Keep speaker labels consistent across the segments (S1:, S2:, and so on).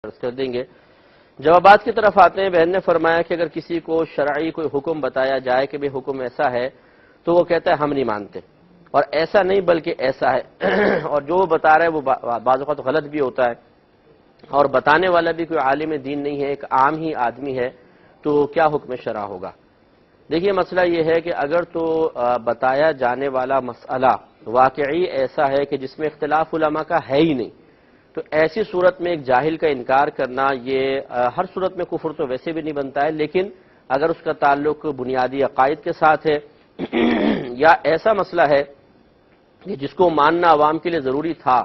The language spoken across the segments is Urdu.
S1: عرض کر دیں گے۔ جوابات کی طرف آتے ہیں۔ بہن نے فرمایا کہ اگر کسی کو شرعی کوئی حکم بتایا جائے کہ بھئی حکم ایسا ہے تو وہ کہتا ہے ہم نہیں مانتے، اور ایسا نہیں بلکہ ایسا ہے اور جو وہ بتا رہا ہے وہ بعض اوقات غلط بھی ہوتا ہے، اور بتانے والا بھی کوئی عالم دین نہیں ہے، ایک عام ہی آدمی ہے، تو کیا حکم شرع ہوگا؟ دیکھیے مسئلہ یہ ہے کہ اگر تو بتایا جانے والا مسئلہ واقعی ایسا ہے کہ جس میں اختلاف علماء کا ہے ہی نہیں، تو ایسی صورت میں ایک جاہل کا انکار کرنا یہ ہر صورت میں کفر تو ویسے بھی نہیں بنتا ہے، لیکن اگر اس کا تعلق بنیادی عقائد کے ساتھ ہے یا ایسا مسئلہ ہے کہ جس کو ماننا عوام کے لیے ضروری تھا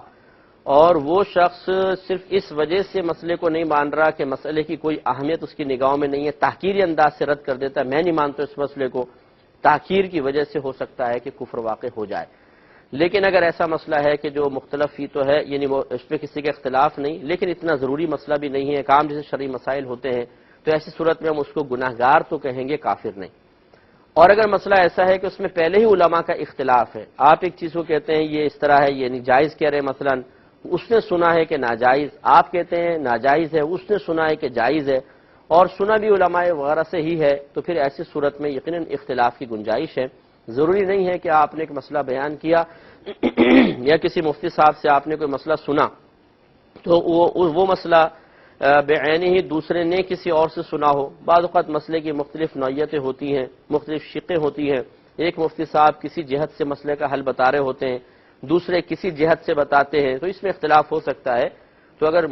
S1: اور وہ شخص صرف اس وجہ سے مسئلے کو نہیں مان رہا کہ مسئلے کی کوئی اہمیت اس کی نگاہوں میں نہیں ہے، تحقیری انداز سے رد کر دیتا ہے، میں نہیں مانتا اس مسئلے کو، تحقیر کی وجہ سے ہو سکتا ہے کہ کفر واقع ہو جائے۔ لیکن اگر ایسا مسئلہ ہے کہ جو مختلف فی تو ہے، یعنی وہ اس پہ کسی کا اختلاف نہیں، لیکن اتنا ضروری مسئلہ بھی نہیں ہے، کام جیسے شرعی مسائل ہوتے ہیں، تو ایسی صورت میں ہم اس کو گناہگار تو کہیں گے، کافر نہیں۔ اور اگر مسئلہ ایسا ہے کہ اس میں پہلے ہی علماء کا اختلاف ہے، آپ ایک چیز کو کہتے ہیں یہ اس طرح ہے، یہ نہیں جائز کہہ رہے ہیں، مثلا اس نے سنا ہے کہ ناجائز، آپ کہتے ہیں ناجائز ہے، اس نے سنا ہے کہ جائز ہے، اور سنا بھی علماء وغیرہ سے ہی ہے، تو پھر ایسی صورت میں یقیناً اختلاف کی گنجائش ہے۔ ضروری نہیں ہے کہ آپ نے ایک مسئلہ بیان کیا یا کسی مفتی صاحب سے آپ نے کوئی مسئلہ سنا تو وہ مسئلہ بعینی ہی دوسرے نے کسی اور سے سنا ہو۔ بعض اوقات مسئلے کی مختلف نوعیتیں ہوتی ہیں، مختلف شقیں ہوتی ہیں، ایک مفتی صاحب کسی جہت سے مسئلے کا حل بتا رہے ہوتے ہیں، دوسرے کسی جہت سے بتاتے ہیں، تو اس میں اختلاف ہو سکتا ہے۔ تو اگر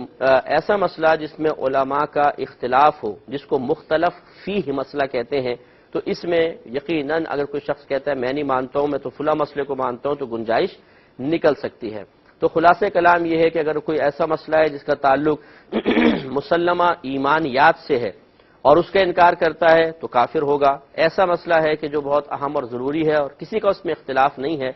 S1: ایسا مسئلہ جس میں علماء کا اختلاف ہو، جس کو مختلف فیہ مسئلہ کہتے ہیں، تو اس میں یقیناً اگر کوئی شخص کہتا ہے میں نہیں مانتا ہوں، میں تو فلاں مسئلے کو مانتا ہوں، تو گنجائش نکل سکتی ہے۔ تو خلاصہ کلام یہ ہے کہ اگر کوئی ایسا مسئلہ ہے جس کا تعلق مسلمہ ایمانیات سے ہے اور اس کا انکار کرتا ہے تو کافر ہوگا۔ ایسا مسئلہ ہے کہ جو بہت اہم اور ضروری ہے اور کسی کا اس میں اختلاف نہیں ہے،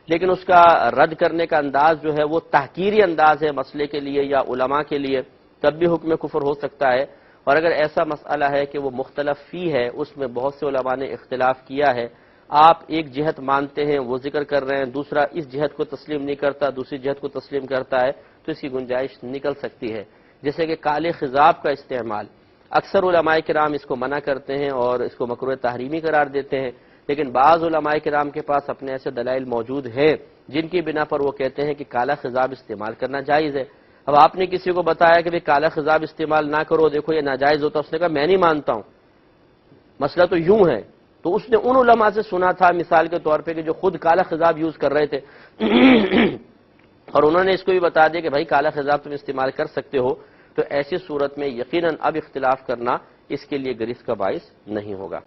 S1: لیکن اس کا رد کرنے کا انداز جو ہے وہ تحقیری انداز ہے مسئلے کے لیے یا علماء کے لیے، تب بھی حکم کفر ہو سکتا ہے۔ اور اگر ایسا مسئلہ ہے کہ وہ مختلف فی ہے، اس میں بہت سے علماء نے اختلاف کیا ہے، آپ ایک جہت مانتے ہیں وہ ذکر کر رہے ہیں، دوسرا اس جہت کو تسلیم نہیں کرتا، دوسری جہت کو تسلیم کرتا ہے، تو اس کی گنجائش نکل سکتی ہے۔ جیسے کہ کالے خضاب کا استعمال، اکثر علماء کرام اس کو منع کرتے ہیں اور اس کو مکروہ تحریمی قرار دیتے ہیں، لیکن بعض علماء کرام کے پاس اپنے ایسے دلائل موجود ہیں جن کی بنا پر وہ کہتے ہیں کہ کالا خضاب استعمال کرنا جائز ہے۔ اب آپ نے کسی کو بتایا کہ کالا خضاب استعمال نہ کرو، دیکھو یہ ناجائز ہوتا، اس نے کہا میں نہیں مانتا ہوں، مسئلہ تو یوں ہے، تو اس نے ان علماء سے سنا تھا مثال کے طور پہ کہ جو خود کالا خضاب یوز کر رہے تھے اور انہوں نے اس کو بھی بتا دیا کہ بھائی کالا خضاب تم استعمال کر سکتے ہو، تو ایسی صورت میں یقیناً اب اختلاف کرنا اس کے لیے گریز کا باعث نہیں ہوگا۔